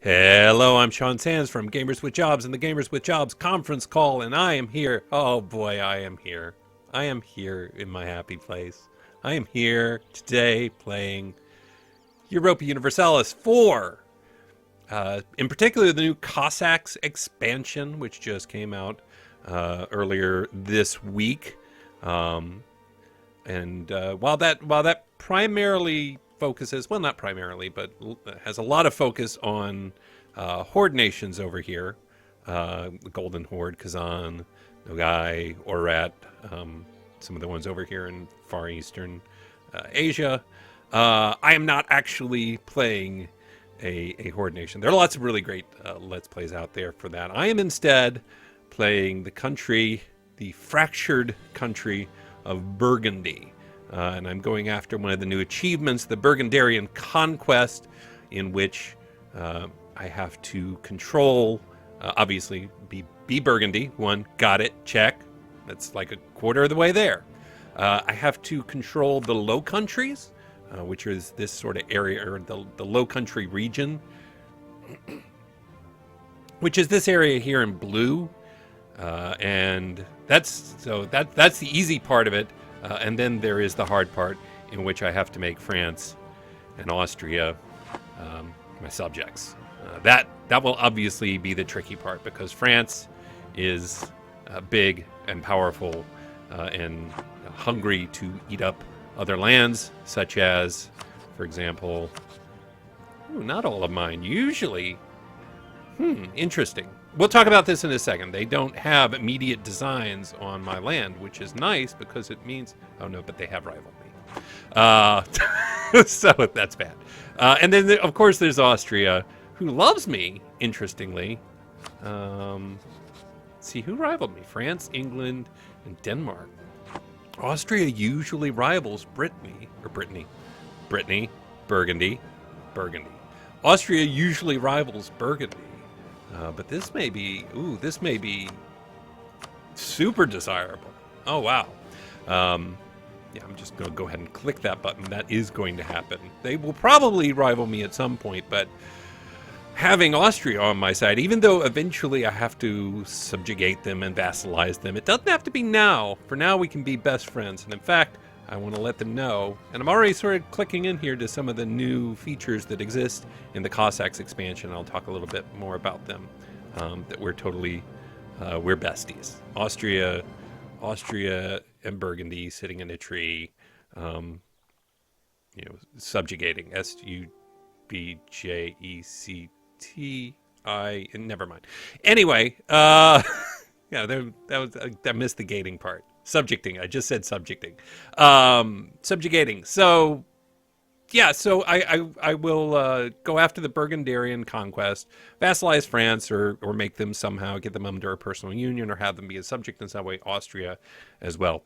Hello, I'm Sean Sands from Gamers with Jobs and the Gamers with Jobs conference call, and I am here. Oh boy, I am here. I am here in my happy place. I am here today playing Europa Universalis IV. In particular, the new Cossacks expansion, which just came out earlier this week. While that primarily focuses, well, not primarily, but has a lot of focus on horde nations over here, the Golden Horde, Kazan, Nogai, Orat, some of the ones over here in Far Eastern Asia. I am not actually playing a horde nation. There are lots of really great Let's Plays out there for that. I am instead playing the fractured country of Burgundy. And I'm going after one of the new achievements, the Burgundian Conquest, in which I have to control, obviously, be Burgundy. One, got it, check. That's like a quarter of the way there. I have to control the Low Countries, which is this sort of area, or the Low Country region, which is this area here in blue. And that's the easy part of it. And then there is the hard part, in which I have to make France and Austria my subjects. That will obviously be the tricky part, because France is big and powerful and hungry to eat up other lands, such as, for example, not all of mine. Usually, interesting. We'll talk about this in a second. They don't have immediate designs on my land, which is nice because it means... Oh, no, but they have rivaled me. So that's bad. And then, of course, there's Austria, who loves me, interestingly. Let's see, who rivaled me? France, England, and Denmark. Austria usually rivals Brittany. Burgundy. Austria usually rivals Burgundy. But this may be super desirable. Oh, wow. Yeah, I'm just going to go ahead and click that button. That is going to happen. They will probably rival me at some point, but having Austria on my side, even though eventually I have to subjugate them and vassalize them, it doesn't have to be now. For now, we can be best friends. And in fact, I want to let them know, and I'm already sort of clicking in here to some of the new features that exist in the Cossacks expansion. I'll talk a little bit more about them, that we're besties. Austria and Burgundy sitting in a tree, subjugating. S-U-B-J-E-C-T-I, never mind. Anyway, yeah, I missed the gating part. Subjecting. I just said subjecting. Subjugating. So, yeah, so I will go after the Burgundian conquest, vassalize France, or make them somehow, get them under a personal union, or have them be a subject in some way, Austria as well.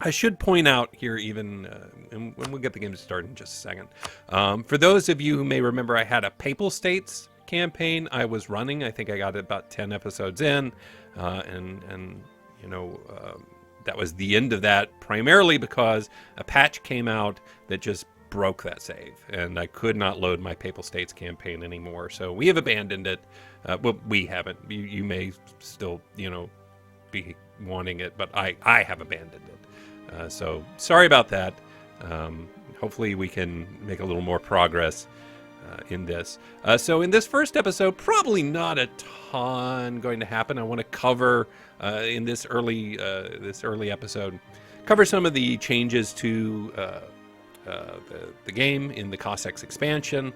I should point out here, even, and we'll get the game started in just a second. For those of you who may remember, I had a Papal States campaign I was running. I think I got about 10 episodes in, that was the end of that, primarily because a patch came out that just broke that save, and I could not load my Papal States campaign anymore. So we have abandoned it. Well, we haven't. You may still, be wanting it, but I have abandoned it. So sorry about that. Hopefully we can make a little more progress in this. So in this first episode, probably not a ton going to happen. I want to cover in this early episode, cover some of the changes to the game in the Cossacks expansion,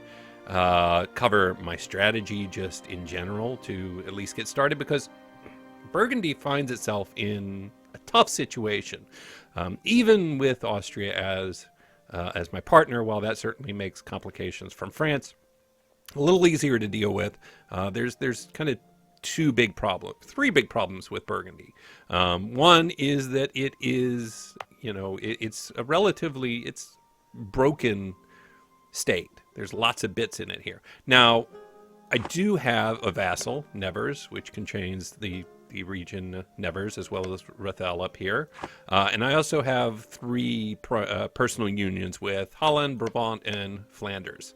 cover my strategy just in general to at least get started, because Burgundy finds itself in a tough situation, even with Austria as my partner. While that certainly makes complications from France a little easier to deal with, there's kind of three big problems with Burgundy. One is that it is, it's broken state. There's lots of bits in it here. Now, I do have a vassal, Nevers, which contains the region Nevers as well as Rethel up here. And I also have three personal unions with Holland, Brabant, and Flanders.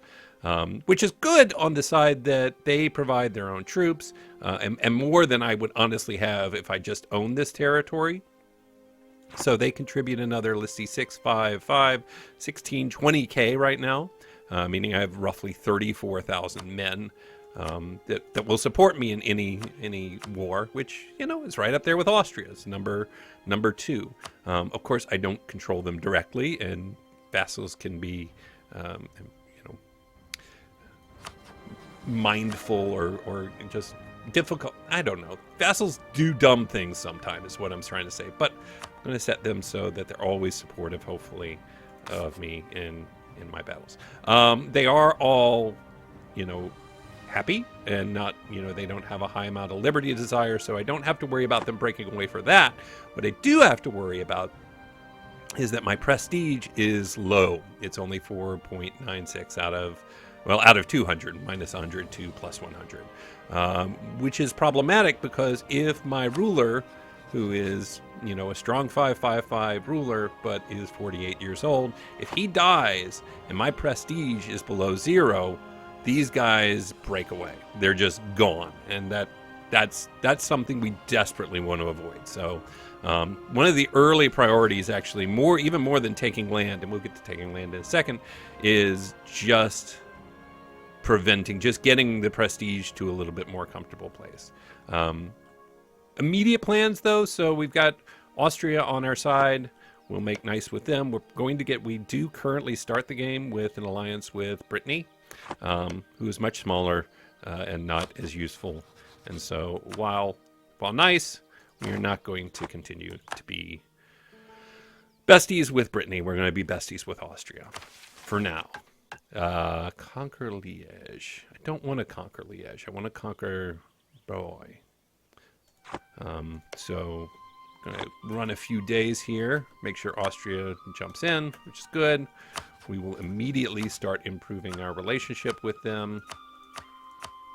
which is good on the side that they provide their own troops, and more than I would honestly have if I just owned this territory. So they contribute another, let's see, 6, 5, 5, 16, 20K right now, meaning I have roughly 34,000 men that will support me in any war, which, is right up there with Austria's, number 2. Of course, I don't control them directly, and vassals can be, mindful or just difficult. I don't know. Vassals do dumb things sometimes, is what I'm trying to say. But I'm going to set them so that they're always supportive, hopefully, of me in my battles. They are all, happy and not, they don't have a high amount of liberty desire, so I don't have to worry about them breaking away for that. What I do have to worry about is that my prestige is low. It's only 4.96 out of 200, minus 100 to plus 100, which is problematic because if my ruler, who is, a strong 555 ruler, but is 48 years old, if he dies and my prestige is below 0, these guys break away. They're just gone. And that's something we desperately want to avoid. So one of the early priorities, actually, even more than taking land, and we'll get to taking land in a second, is just getting the prestige to a little bit more comfortable place. Immediate plans, though, so we've got Austria on our side. We'll make nice with them. We do currently start the game with an alliance with Brittany, who is much smaller and not as useful. And so while nice, we are not going to continue to be besties with Brittany. We're going to be besties with Austria for now. Conquer Liège. I don't want to conquer Liège. I want to conquer Boy. So I'm going to run a few days here, make sure Austria jumps in, which is good. We will immediately start improving our relationship with them.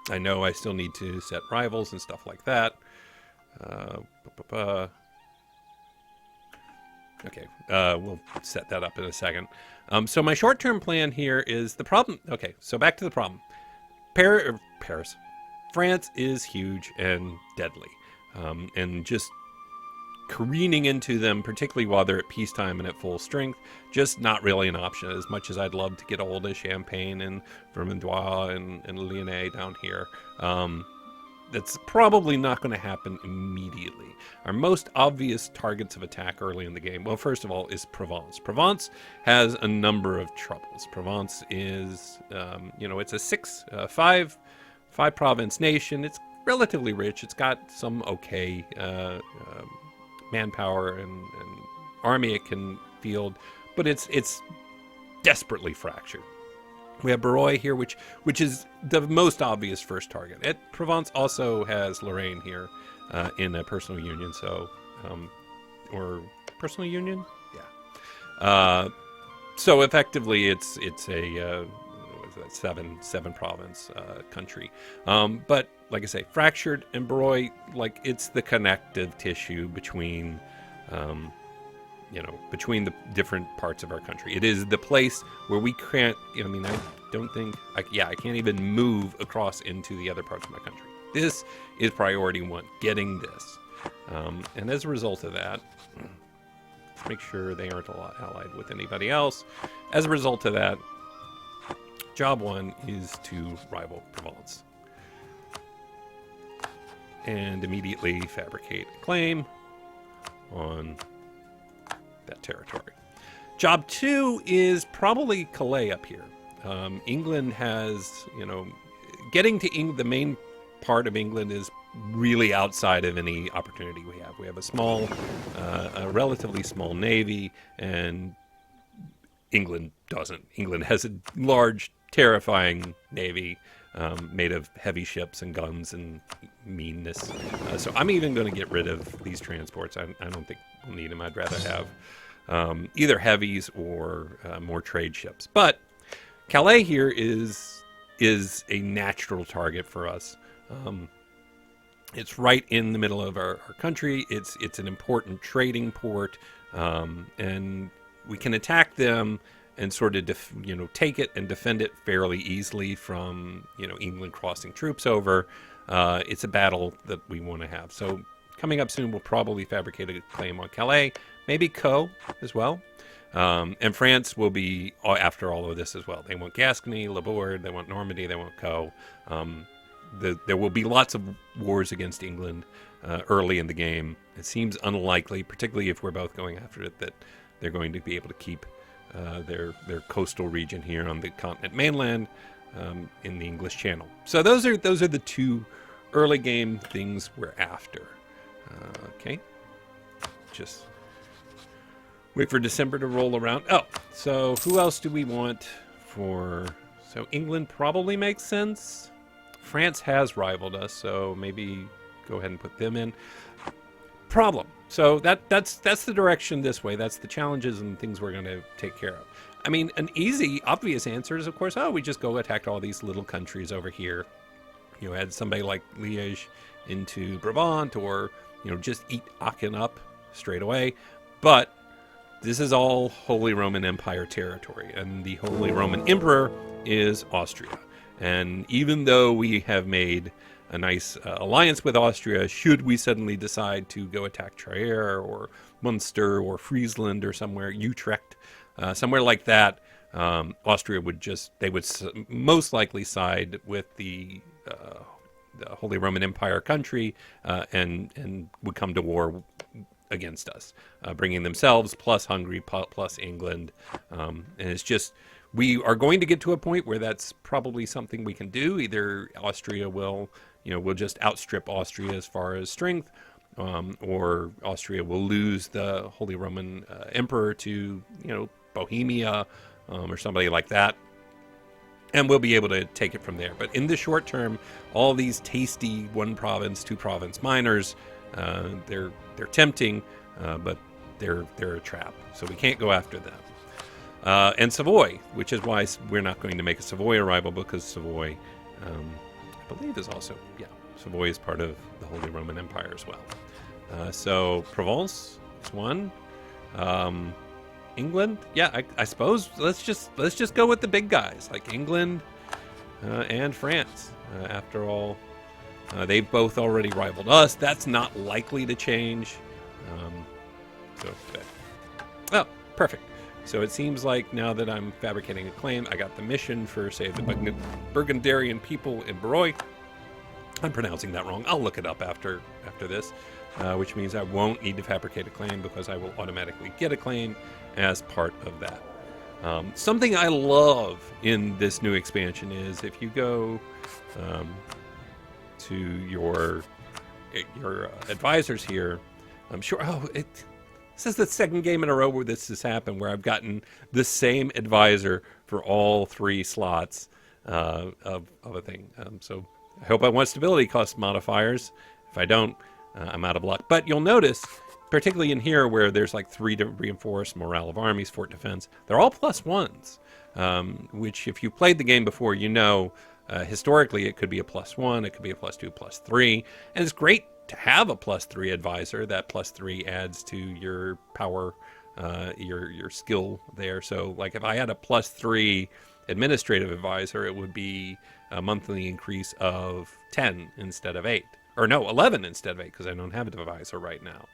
I know I still need to set rivals and stuff like that. Okay, we'll set that up in a second. So my short-term plan here is the problem. Okay, so back to the problem. Paris. France is huge and deadly. And just careening into them, particularly while they're at peacetime and at full strength, just not really an option. As much as I'd love to get all to Champagne and Vermandois and Lyonnais down here, that's probably not going to happen immediately. Our most obvious targets of attack early in the game, well, first of all, is Provence. Provence has a number of troubles. Provence is, it's a 5 province nation. It's relatively rich. It's got some okay manpower and army it can field, but it's desperately fractured. We have Barrois here, which is the most obvious first target. Provence also has Lorraine here in a personal union, or personal union, yeah. So effectively, it's a seven province country. But like I say, fractured, and Barrois, it's the connective tissue between between the different parts of our country. It is the place where we can't, I don't think, I can't even move across into the other parts of my country. This is priority 1, getting this. And as a result of that, let's make sure they aren't allied with anybody else. As a result of that, job 1 is to rival Provence. And immediately fabricate a claim on that territory. Job 2 is probably Calais up here. England has, getting to the main part of England is really outside of any opportunity we have. We have a relatively small navy, and England doesn't. England has a large, terrifying navy made of heavy ships and guns and meanness. So I'm even going to get rid of these transports. I don't think we'll need them. I'd rather have either heavies or more trade ships. But Calais here is a natural target for us. It's right in the middle of our country. It's an important trading port, and we can attack them and sort of take it and defend it fairly easily from England crossing troops over. It's a battle that we want to have. So coming up soon, we'll probably fabricate a claim on Calais, maybe Caux as well. And France will be after all of this as well. They want Gascony, Labourd, they want Normandy, they want Caux. There will be lots of wars against England early in the game. It seems unlikely, particularly if we're both going after it, that they're going to be able to keep their coastal region here on the continent mainland in the English Channel. So those are the two early game things we're after. Okay, just wait for December to roll around. Oh, so who else do we want for? So England probably makes sense. France has rivaled us, so maybe go ahead and put them in. Problem. So that's the direction this way. That's the challenges and things we're going to take care of. I mean, an easy, obvious answer is, of course, we just go attack all these little countries over here. Add somebody like Liège into Brabant, or just eat Aachen up straight away. But this is all Holy Roman Empire territory, and the Holy Roman Emperor is Austria. And even though we have made a nice alliance with Austria, should we suddenly decide to go attack Trier or Munster or Friesland or somewhere, Utrecht, somewhere like that, Austria would most likely side with the Holy Roman Empire country and would come to war against us, bringing themselves plus Hungary plus England. And it's just, we are going to get to a point where that's probably something we can do. Either Austria will just outstrip Austria as far as strength, or Austria will lose the Holy Roman Emperor to, Bohemia or somebody like that. And we'll be able to take it from there. But in the short term, all these tasty one province, two province minors, they're tempting, but they're a trap. So we can't go after them. And Savoy, which is why we're not going to make a Savoy arrival, because Savoy, I believe, is also, Savoy is part of the Holy Roman Empire as well. So Provence is one. England, I suppose let's just go with the big guys like England and France. After all, they've both already rivaled us. That's not likely to change. Oh, perfect. So it seems like now that I'm fabricating a claim, I got the mission for, say, the Burgundian people in Barroy. I'm pronouncing that wrong. I'll look it up after this, which means I won't need to fabricate a claim because I will automatically get a claim as part of that. Something I love in this new expansion is if you go to your advisors here, I'm sure. This is the second game in a row where this has happened, where I've gotten the same advisor for all three slots of a thing. So I hope I want stability cost modifiers. If I don't, I'm out of luck. But you'll notice, particularly in here where there's like 3 to reinforce morale of armies, fort defense, they're all +1s, which if you played the game before, historically it could be a +1, it could be a +2, +3, and it's great to have a +3 advisor. That +3 adds to your power, your skill there. So like if I had a +3 administrative advisor, it would be a monthly increase of 10 instead of 8. Or no, 11 instead of 8, because I don't have an advisor right now.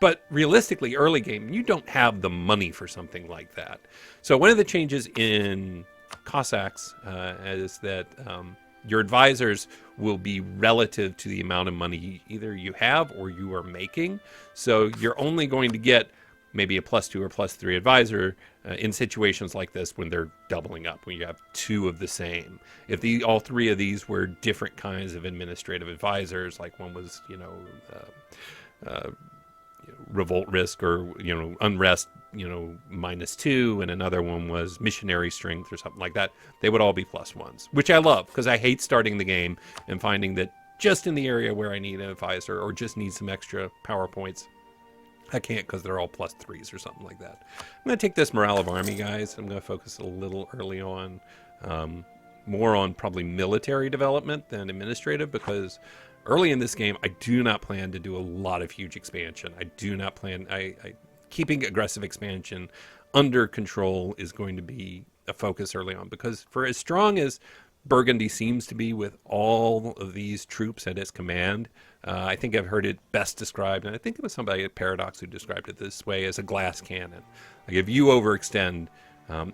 But realistically, early game, you don't have the money for something like that. So one of the changes in Cossacks is that your advisors will be relative to the amount of money either you have or you are making. So you're only going to get maybe a +2 or +3 advisor in situations like this when they're doubling up, when you have 2 of the same. If all 3 of these were different kinds of administrative advisors, like one was, revolt risk or, unrest, -2, and another one was missionary strength or something like that, they would all be +1s, which I love because I hate starting the game and finding that just in the area where I need an advisor or just need some extra power points, I can't because they're all +3s or something like that. I'm going to take this morale of army, guys. I'm going to focus a little early on, more on probably military development than administrative, because early in this game, I do not plan to do a lot of huge expansion. I do not plan, keeping aggressive expansion under control is going to be a focus early on, because for as strong as Burgundy seems to be with all of these troops at its command, I think I've heard it best described, and I think it was somebody at Paradox who described it this way, as a glass cannon. Like if you overextend,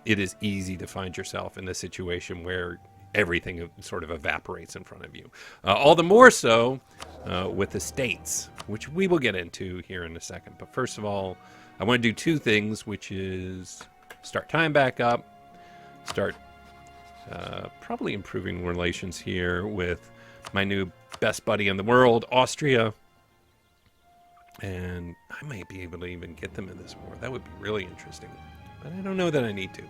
it is easy to find yourself in a situation where everything sort of evaporates in front of you. All the more so with the states, which we will get into here in a second. But first of all, I want to do two things, which is start time back up, start probably improving relations here with my new best buddy in the world, Austria. And I might be able to even get them in this war. That would be really interesting. But I don't know that I need to.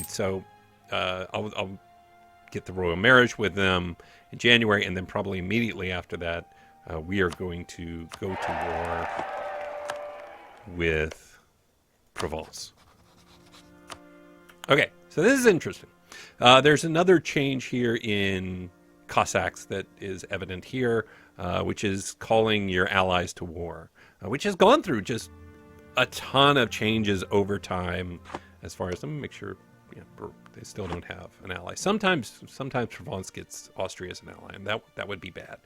So I'll get the royal marriage with them in January, and then probably immediately after that, we are going to go to war with Provence. Okay, so this is interesting. There's another change here in Cossacks that is evident here, which is calling your allies to war, which has gone through just a ton of changes over time. As far as, let me make sure, they still don't have an ally. Sometimes Provence gets Austria as an ally, and that would be bad.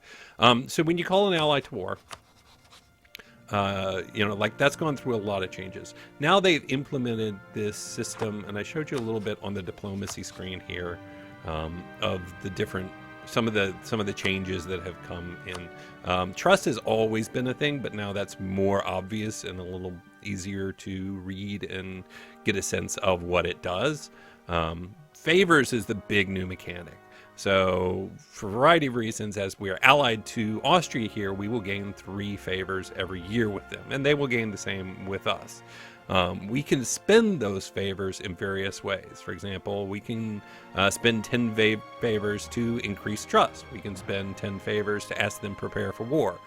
So when you call an ally to war, like that's gone through a lot of changes. Now they've implemented this system, and I showed you a little bit on the diplomacy screen here, of the different, some of the changes that have come in. Trust has always been a thing, but now that's more obvious and a little easier to read and get a sense of what it does. Favors is the big new mechanic. So for a variety of reasons, as we are allied to Austria here, we will gain 3 favors every year with them, and they will gain the same with us. We can spend those favors in various ways. For example, we can spend 10 favors to increase trust. We can spend 10 favors to ask them prepare for war.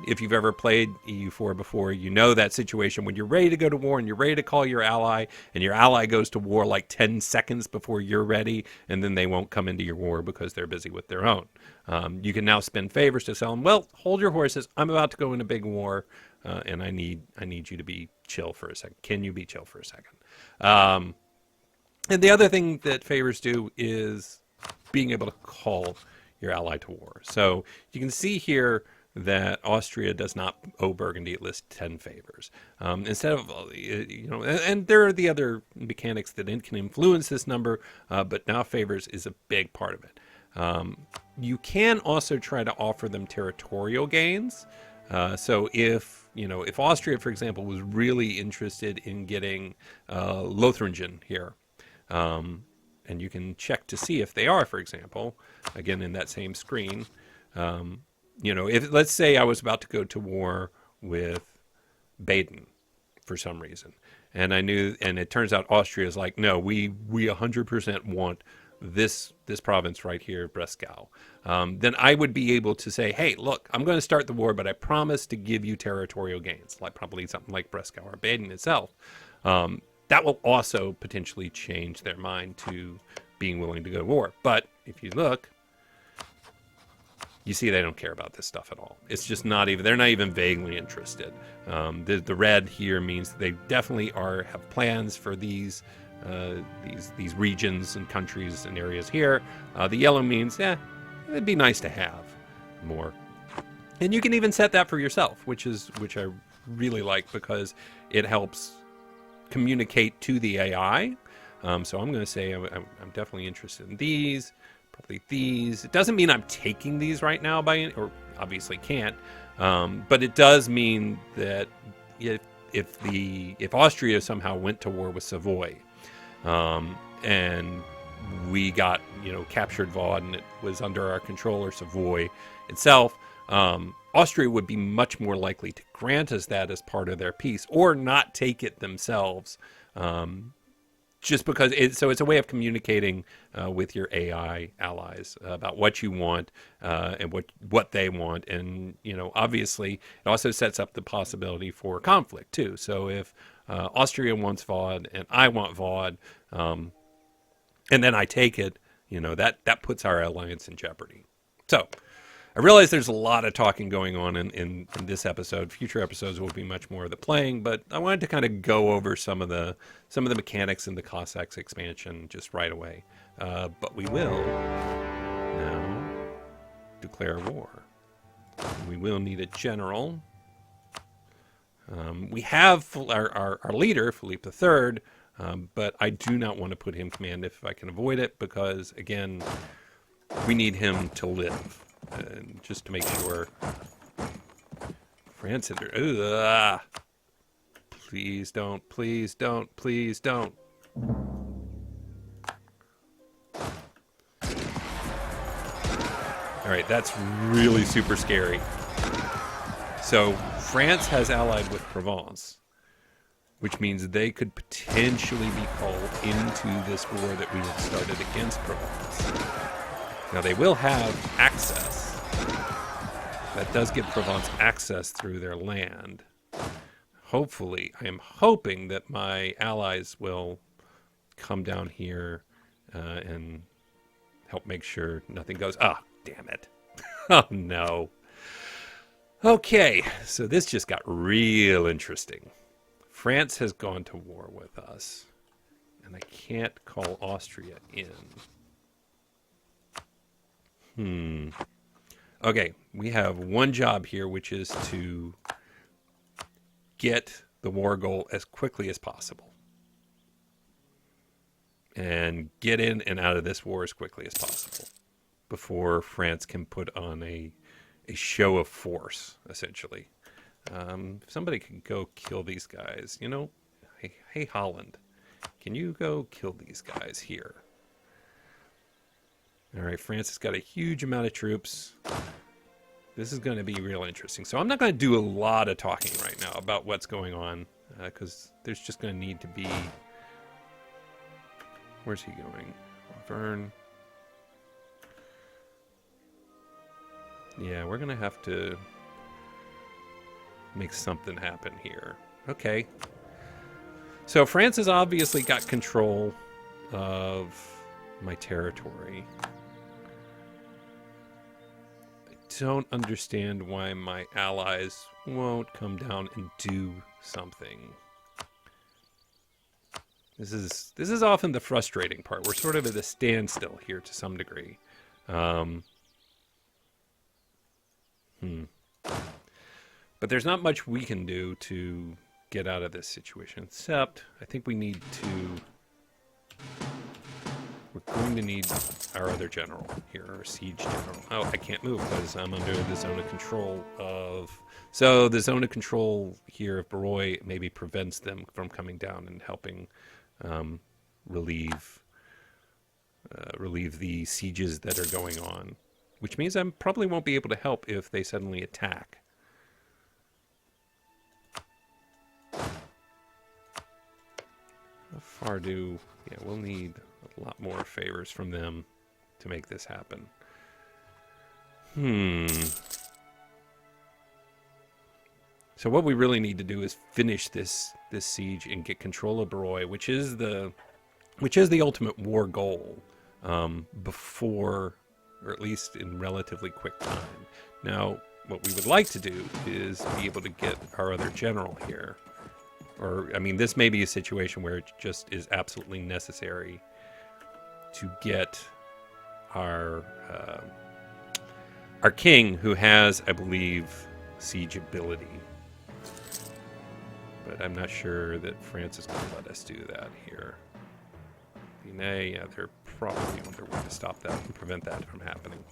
If you've ever played EU4 before, you know that situation when you're ready to go to war and you're ready to call your ally, and your ally goes to war like 10 seconds before you're ready, and then they won't come into your war because they're busy with their own. You can now spend favors to tell them, well, hold your horses, I'm about to go in a big war, and I need you to be chill for a second. Can you be chill for a second? And the other thing that favors do is being able to call your ally to war. So you can see here that Austria does not owe Burgundy at least 10 favors. Instead of, and there are the other mechanics that can influence this number, but now favors is a big part of it. You can also try to offer them territorial gains. So if Austria, for example, was really interested in getting Lotharingen here, and you can check to see if they are, for example, again in that same screen, if let's say I was about to go to war with Baden for some reason, and it turns out Austria is like, no, we 100% want this province right here, Breslau, then I would be able to say, hey, look, I'm going to start the war, but I promise to give you territorial gains, like probably something like Breslau or Baden itself. That will also potentially change their mind to being willing to go to war. But if you look, you see they don't care about this stuff at all. It's just they're not even vaguely interested. The red here means they definitely have plans for these regions and countries and areas here. The yellow means, it'd be nice to have more. And you can even set that for yourself, which I really like, because it helps communicate to the AI. So I'm going to say I'm definitely interested in these, probably these. It doesn't mean I'm taking these right now or obviously can't, but it does mean that if Austria somehow went to war with Savoy, and we got captured Vaud and it was under our control, or Savoy itself, Austria would be much more likely to grant us that as part of their peace, or not take it themselves, just because it's a way of communicating with your AI allies about what you want and what they want. And obviously it also sets up the possibility for conflict too. So if Austria wants Vaud and I want Vaud, and then I take it, that puts our alliance in jeopardy. So I realize there's a lot of talking going on in this episode. Future episodes will be much more of the playing, but I wanted to kind of go over some of the mechanics in the Cossacks expansion just right away. But we will now declare war. We will need a general. We have our leader, Philippe III, but I do not want to put him command if I can avoid it, because, again, we need him to live. Just to make sure. France, please don't, please don't, please don't. All right, that's really super scary. So France has allied with Provence, which means they could potentially be called into this war that we have started against Provence. Now, they will have access. That does give Provence access through their land. Hopefully, I am hoping that my allies will come down here and help make sure nothing goes... Ah, damn it. Oh, no. Okay, so this just got real interesting. France has gone to war with us, and I can't call Austria in. Okay, we have one job here, which is to get the war goal as quickly as possible. And get in and out of this war as quickly as possible before France can put on a show of force, essentially. If somebody can go kill these guys, you know, hey Holland, can you go kill these guys here? All right, France has got a huge amount of troops. This is going to be real interesting. So I'm not going to do a lot of talking right now about what's going on, because there's just going to need to be... Where's he going? Auvergne. Yeah, we're going to have to make something happen here. Okay. So France has obviously got control of my territory. Don't understand why my allies won't come down and do something. This is often the frustrating part. We're sort of at a standstill here to some degree. But there's not much we can do to get out of this situation, except I think we need to... We're going to need our other general here, our siege general. Oh, I can't move because I'm under the zone of control of... So the zone of control here of Barrois maybe prevents them from coming down and helping relieve the sieges that are going on. Which means I probably won't be able to help if they suddenly attack. How far do... Yeah, we'll need a lot more favors from them to make this happen. So what we really need to do is finish this siege and get control of Barrois, which is the ultimate war goal, before, or at least in relatively quick time. Now, what we would like to do is be able to get our other general here. Or, I mean, this may be a situation where it just is absolutely necessary to get our king, who has, I believe, siege ability. But I'm not sure that France is going to let us do that here. Yeah, they're probably on their way to stop that and prevent that from happening.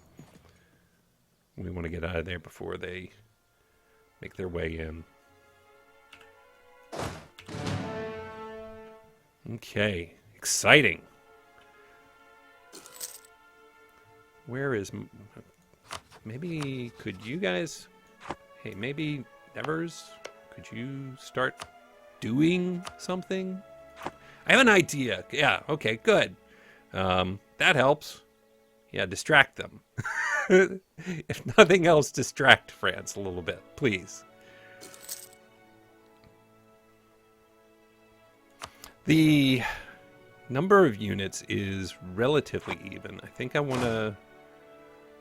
We want to get out of there before they make their way in. Okay, exciting. Where is... Maybe, could you guys... Hey, maybe Nevers, could you start doing something? I have an idea. Yeah, okay, good. That helps. Yeah, distract them. If nothing else, distract France a little bit, please. The number of units is relatively even. I think I want to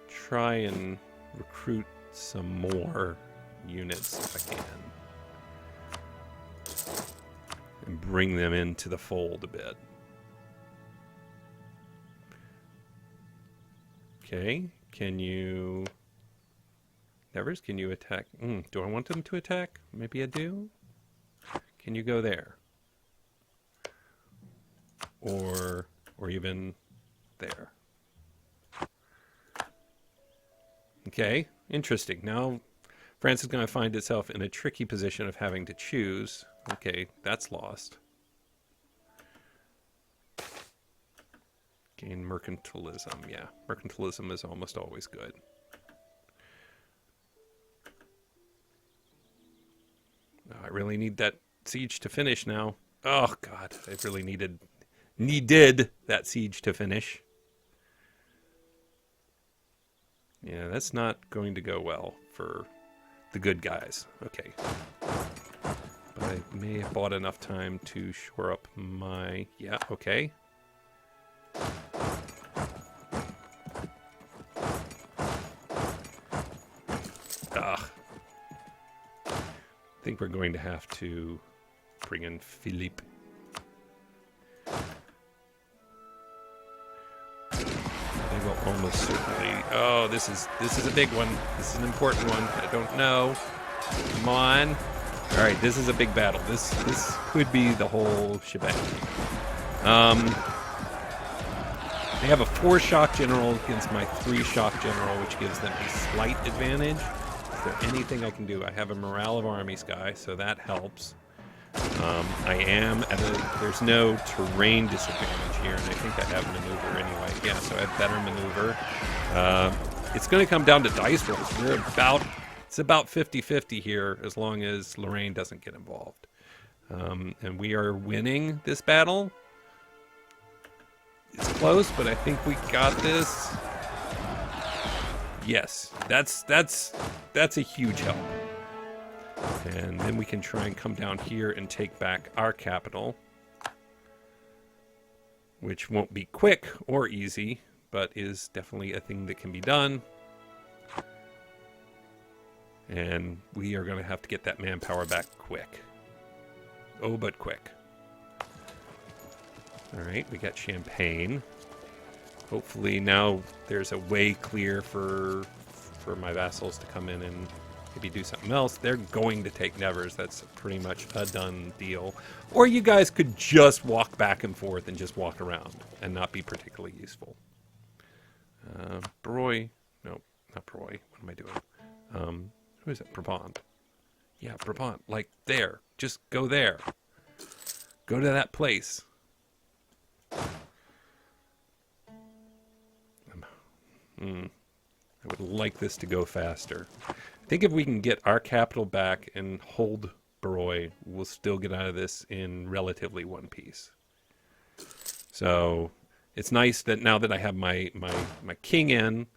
try and recruit some more units if I can. And bring them into the fold a bit. Okay, can you... Nevers, can you attack? Do I want them to attack? Maybe I do. Can you go there? Or even there. Okay, interesting. Now France is going to find itself in a tricky position of having to choose. Okay, that's lost. Gain mercantilism. Yeah, mercantilism is almost always good. I really need that siege to finish now. Oh, God. I really needed that siege to finish. Yeah, that's not going to go well for the good guys. Okay. But I may have bought enough time to shore up my... Yeah, okay. Ugh. I think we're going to have to bring in Philippe. They will almost certainly... Oh, this is a big one. This is an important one. I don't know. Come on. All right, this is a big battle. This could be the whole shebang. They have a 4 shock general against my 3 shock general, which gives them a slight advantage. Is there anything I can do? I have a morale of armies guy, so that helps. I am at a... There's no terrain disadvantage here, and I think I have maneuver anyway. Yeah, so I have better maneuver. It's going to come down to dice rolls. It's about 50-50 here, as long as Lorraine doesn't get involved. And we are winning this battle. It's close, but I think we got this. Yes, that's a huge help. And then we can try and come down here and take back our capital, which won't be quick or easy, but is definitely a thing that can be done. And we are going to have to get that manpower back quick. Oh, but quick. All right, we got Champagne. Hopefully now there's a way clear for my vassals to come in and maybe do something else. They're going to take Nevers. That's pretty much a done deal. Or you guys could just walk back and forth and just walk around and not be particularly useful. Broy. No, not Broy. What am I doing? Who is it? Brabant. Yeah, Brabant. Like there. Just go there. Go to that place. I would like this to go faster. I think if we can get our capital back and hold Baroy, we'll still get out of this in relatively one piece. So it's nice that now that I have my king in,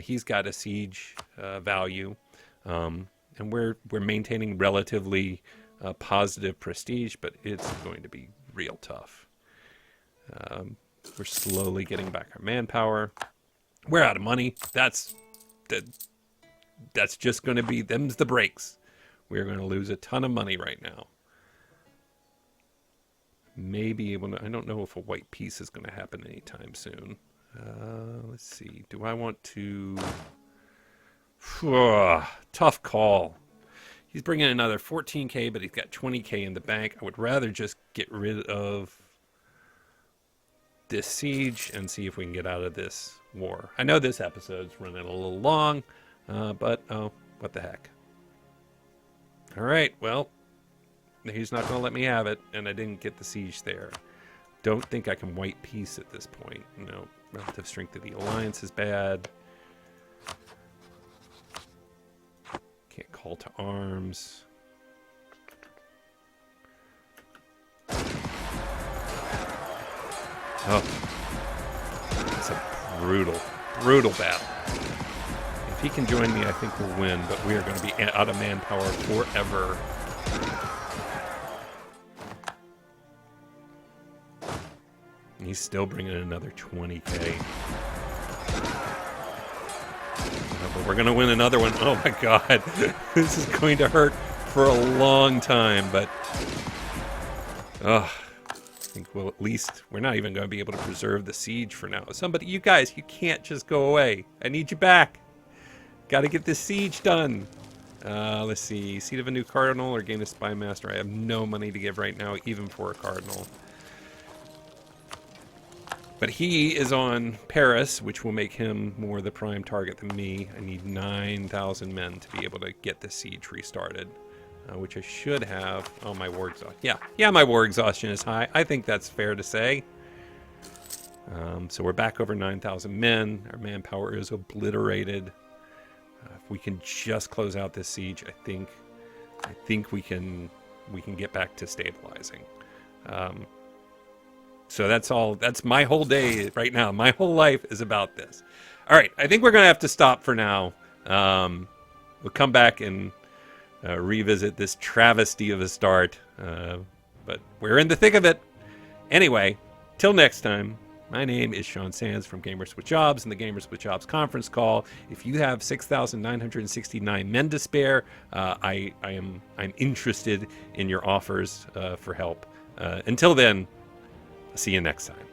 he's got a siege value, and we're maintaining relatively positive prestige, but it's going to be real tough. We're slowly getting back our manpower. We're out of money. That's just going to be, them's the breaks. We're going to lose a ton of money right now. Maybe, I don't know if a white peace is going to happen anytime soon. Let's see. Do I want to... Tough call. He's bringing another 14k, but he's got 20k in the bank. I would rather just get rid of this siege and see if we can get out of this war. I know this episode's running a little long, but oh, what the heck. All right, well, he's not going to let me have it, and I didn't get the siege there. Don't think I can white peace at this point. No, relative strength of the alliance is bad. Can't call to arms. Oh, it's a brutal battle. If he can join me, I think we'll win, but we are going to be out of manpower forever. He's still bringing in another 20k. But we're going to win another one. Oh my god. This is going to hurt for a long time, but I think we'll at least, we're not even going to be able to preserve the siege for now. Somebody, you guys, you can't just go away. I need you back. Got to get this siege done. Let's see, seat of a new cardinal or gain a spy master. I have no money to give right now, even for a cardinal. But he is on Paris, which will make him more the prime target than me. I need 9,000 men to be able to get the siege restarted, which I should have. Oh, my war exhaustion. Yeah, my war exhaustion is high. I think that's fair to say. So we're back over 9,000 men. Our manpower is obliterated. If we can just close out this siege, I think we can get back to stabilizing. So that's all. That's my whole day right now. My whole life is about this. All right, I think we're going to have to stop for now. We'll come back and revisit this travesty of a start. But we're in the thick of it. Anyway, till next time. My name is Sean Sands from Gamers with Jobs and the Gamers with Jobs conference call. If you have 6,969 men to spare, I'm interested in your offers for help. Until then, see you next time.